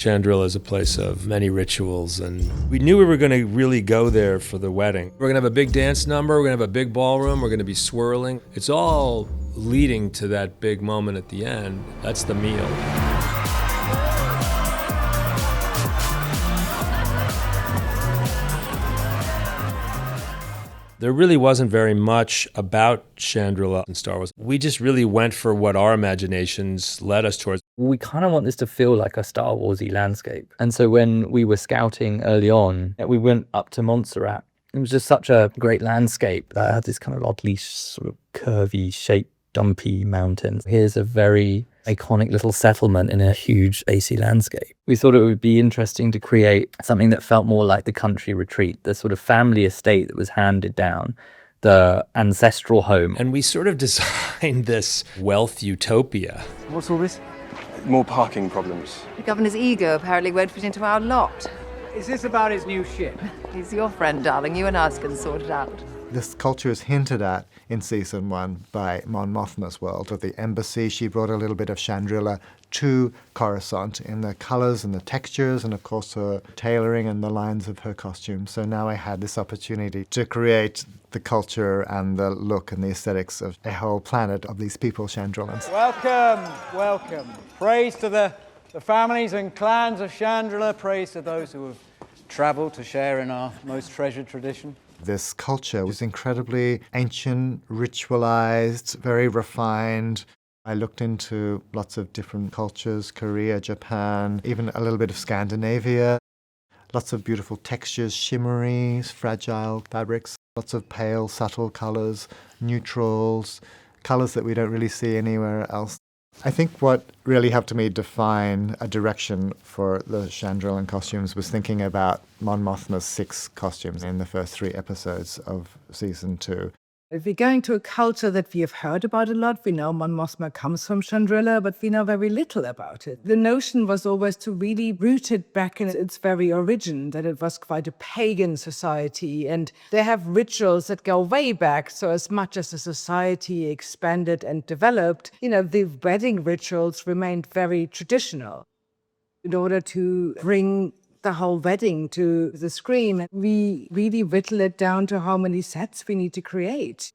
Chandrila is a place of many rituals, and we knew we were going to really go there for the wedding. We're going to have a big dance number, we're going to have a big ballroom, we're going to be swirling. It's all leading to that big moment at the end. That's the meal. There really wasn't very much about Chandrila in Star Wars. We just really went for what our imaginations led us towards. We kind of want this to feel like a Star Wars-y landscape. And so when we were scouting early on, we went up to Montserrat. It was just such a great landscape that had this kind of oddly sort of curvy shaped, dumpy mountains. Here's a very iconic little settlement in a huge AC landscape. We thought it would be interesting to create something that felt more like the country retreat, the sort of family estate that was handed down, the ancestral home. And we sort of designed this wealth utopia. What's all this? More parking problems. The governor's ego apparently won't fit into our lot. Is this about his new ship? He's your friend, darling. You and us can sort it out. This culture is hinted at in season 1 by Mon Mothma's world. At the embassy, she brought a little bit of Chandrila to Coruscant in the colors and the textures and, of course, her tailoring and the lines of her costume. So now I had this opportunity to create the culture and the look and the aesthetics of a whole planet of these people, Chandrilans. Welcome, welcome. Praise to the families and clans of Chandrila. Praise to those who have traveled to share in our most treasured tradition. This culture was incredibly ancient, ritualized, very refined. I looked into lots of different cultures, Korea, Japan, even a little bit of Scandinavia. Lots of beautiful textures, shimmery, fragile fabrics, lots of pale, subtle colors, neutrals, colors that we don't really see anywhere else. I think what really helped me define a direction for the Chandrilan costumes was thinking about Mon Mothma's 6 costumes in the first 3 episodes of season 2. If we're going to a culture that we have heard about a lot, we know Mon Mothma comes from Chandrila, but we know very little about it. The notion was always to really root it back in its very origin, that it was quite a pagan society, and they have rituals that go way back. So as much as the society expanded and developed, the wedding rituals remained very traditional. In order to bring the whole wedding to the screen, we really whittle it down to how many sets we need to create.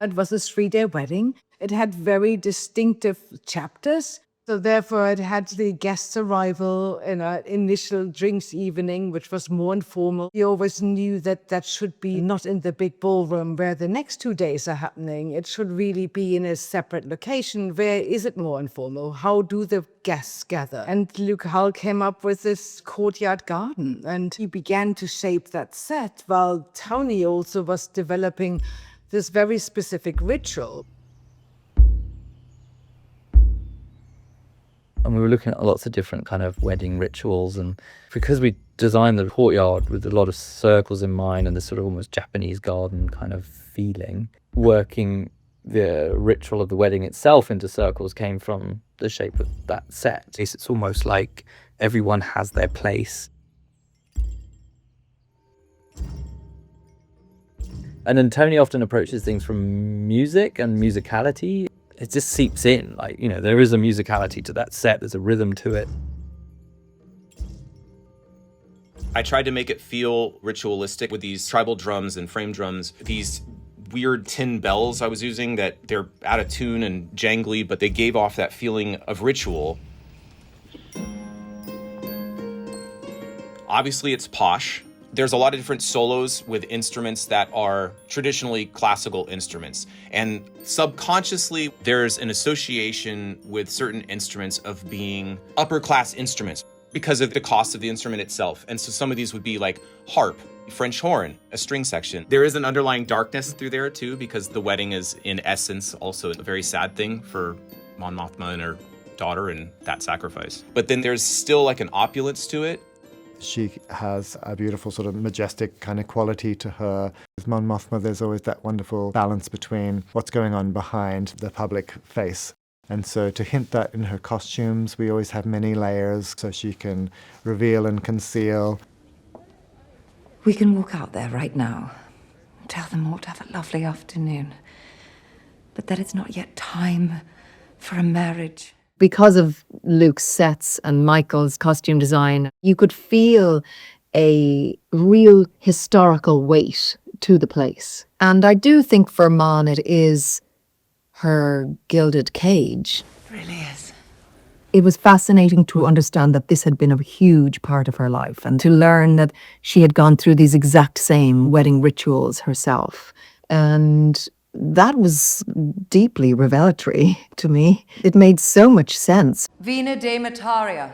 It was a 3-day wedding. It had very distinctive chapters. So therefore it had the guest arrival and an initial drinks evening, which was more informal. We always knew that that should be not in the big ballroom where the next 2 days are happening. It should really be in a separate location. Where is it more informal? How do the guests gather? And Luke Hull came up with this courtyard garden, and he began to shape that set while Tony also was developing this very specific ritual. And we were looking at lots of different kind of wedding rituals. And because we designed the courtyard with a lot of circles in mind and this sort of almost Japanese garden kind of feeling, working the ritual of the wedding itself into circles came from the shape of that set. It's almost like everyone has their place. And then Tony often approaches things from music and musicality. It just seeps in, there is a musicality to that set, there's a rhythm to it. I tried to make it feel ritualistic with these tribal drums and frame drums, these weird tin bells I was using that they're out of tune and jangly, but they gave off that feeling of ritual. Obviously it's posh. There's a lot of different solos with instruments that are traditionally classical instruments. And subconsciously, there's an association with certain instruments of being upper class instruments because of the cost of the instrument itself. And so some of these would be like harp, French horn, a string section. There is an underlying darkness through there too, because the wedding is in essence also a very sad thing for Mon Mothma and her daughter and that sacrifice. But then there's still like an opulence to it. She has a beautiful sort of majestic kind of quality to her. With Mon Mothma, there's always that wonderful balance between what's going on behind the public face. And so to hint that in her costumes, we always have many layers so she can reveal and conceal. We can walk out there right now. Tell them all to have a lovely afternoon. But that it's not yet time for a marriage. Because of Luke's sets and Michael's costume design, you could feel a real historical weight to the place. And I do think for Mon it is her gilded cage. It really is. It was fascinating to understand that this had been a huge part of her life and to learn that she had gone through these exact same wedding rituals herself. And that was deeply revelatory to me. It made so much sense. Vina de Mataria.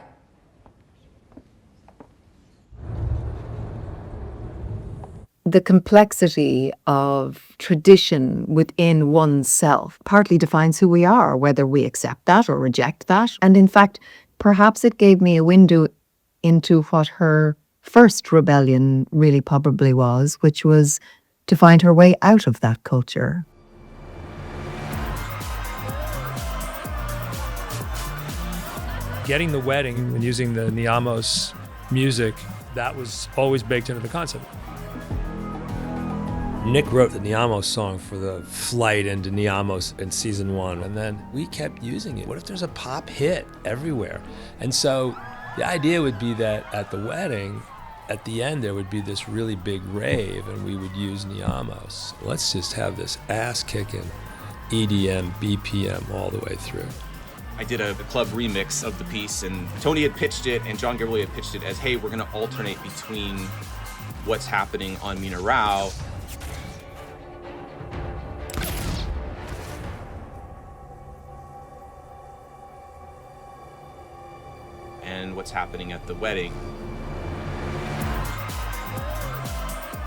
The complexity of tradition within oneself partly defines who we are, whether we accept that or reject that. And in fact, perhaps it gave me a window into what her first rebellion really probably was, which was to find her way out of that culture. Getting the wedding and using the Niamos music, that was always baked into the concept. Nick wrote the Niamos song for the flight into Niamos in season 1, and then we kept using it. What if there's a pop hit everywhere? And so the idea would be that at the wedding, at the end, there would be this really big rave, and we would use Niamos. Let's just have this ass-kicking EDM, BPM all the way through. I did a club remix of the piece, and Tony had pitched it, and John Gilroy had pitched it as, hey, we're going to alternate between what's happening on Mina Rao and what's happening at the wedding.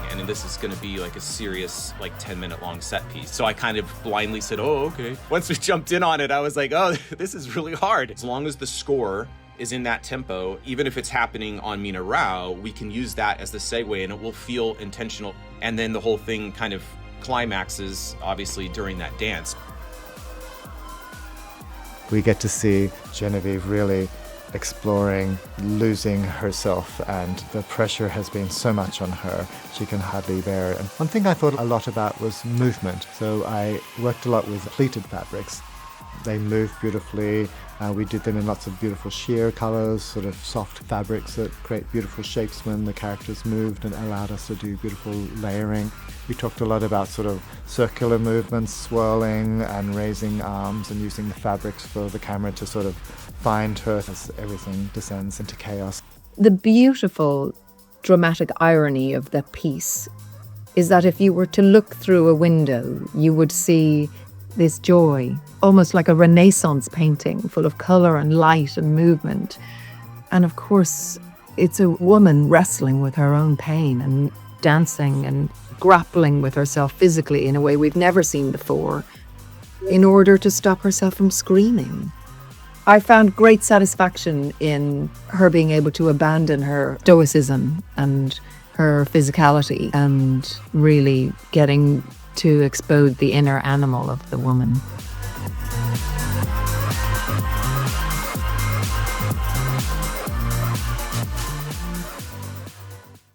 And then this is going to be like a serious, like 10-minute long set piece. So I kind of blindly said, oh, okay. Once we jumped in on it, I was like, oh, this is really hard. As long as the score is in that tempo, even if it's happening on Mina Rao, we can use that as the segue and it will feel intentional. And then the whole thing kind of climaxes, obviously, during that dance. We get to see Genevieve really exploring losing herself, and the pressure has been so much on her she can hardly bear it. And one thing I thought a lot about was movement. So I worked a lot with pleated fabrics. They move beautifully. We did them in lots of beautiful sheer colors, sort of soft fabrics that create beautiful shapes when the characters moved, and allowed us to do beautiful layering. We talked a lot about sort of circular movements, swirling and raising arms, and using the fabrics for the camera to sort of find her as everything descends into chaos. The beautiful dramatic irony of the piece is that if you were to look through a window, you would see this joy, almost like a Renaissance painting full of color and light and movement. And of course, it's a woman wrestling with her own pain and dancing and grappling with herself physically in a way we've never seen before in order to stop herself from screaming. I found great satisfaction in her being able to abandon her stoicism and her physicality and really getting to expose the inner animal of the woman.